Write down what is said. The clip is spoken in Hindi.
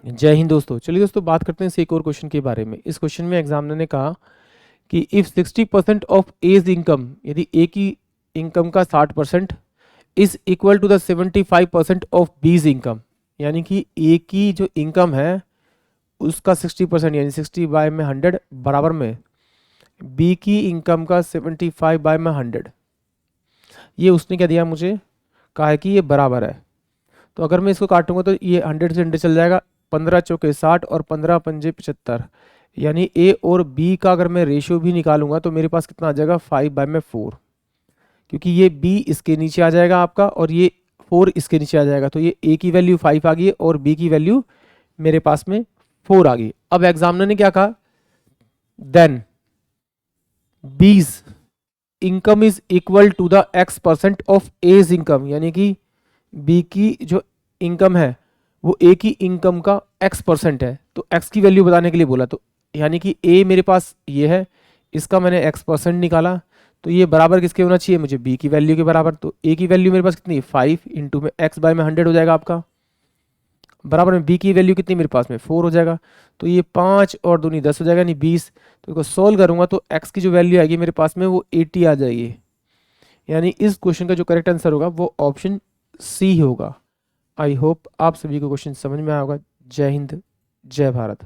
जय हिंद दोस्तों। चलिए दोस्तों, बात करते हैं इस एक और क्वेश्चन के बारे में। इस क्वेश्चन में एग्जामिनर ने कहा कि इफ 60% ऑफ एज इनकम, यदि ए की इनकम का 60% is equal to the 75% of B's income, यानी कि ए की जो इनकम है उसका 60% यानी 60/100 बराबर में बी की इनकम का 75/100, ये उसने क्या दिया मुझे, कहा है कि ये बराबर है। तो अगर मैं इसको काटूंगा तो ये 100 से 100 चल जाएगा, 15 चौके 60 और 15 पंजे 75, यानी ए और बी का अगर मैं रेशियो भी निकालूंगा तो मेरे पास कितना आ जाएगा 5/4, क्योंकि ये बी इसके नीचे आ जाएगा आपका और ये 4 इसके नीचे आ जाएगा। तो ये ए की वैल्यू 5 आ गई और बी की वैल्यू मेरे पास में 4 आ गई। अब एग्जामिनर ने क्या कहा, then B's income is equal to the x% of A's income, यानी कि बी की जो इनकम है वो ए की इनकम का x% है। तो x की वैल्यू बताने के लिए बोला, तो यानी कि ए मेरे पास ये है, इसका मैंने x% निकाला, तो ये बराबर किसके होना चाहिए मुझे, बी की वैल्यू के बराबर। तो ए की वैल्यू मेरे पास कितनी है 5 इंटू में x/100 हो जाएगा आपका, बराबर में बी की वैल्यू कितनी मेरे पास में 4 हो जाएगा। तो ये 5 और दूनी 10 हो जाएगा, यानी 20। तो इसको सोल्व करूंगा तो x की जो वैल्यू आएगी मेरे पास में वो 80 आ जाएगी, यानी इस क्वेश्चन का जो करेक्ट आंसर होगा वो ऑप्शन सी होगा। आई होप आप सभी को क्वेश्चन समझ में आया होगा। जय हिंद, जय भारत।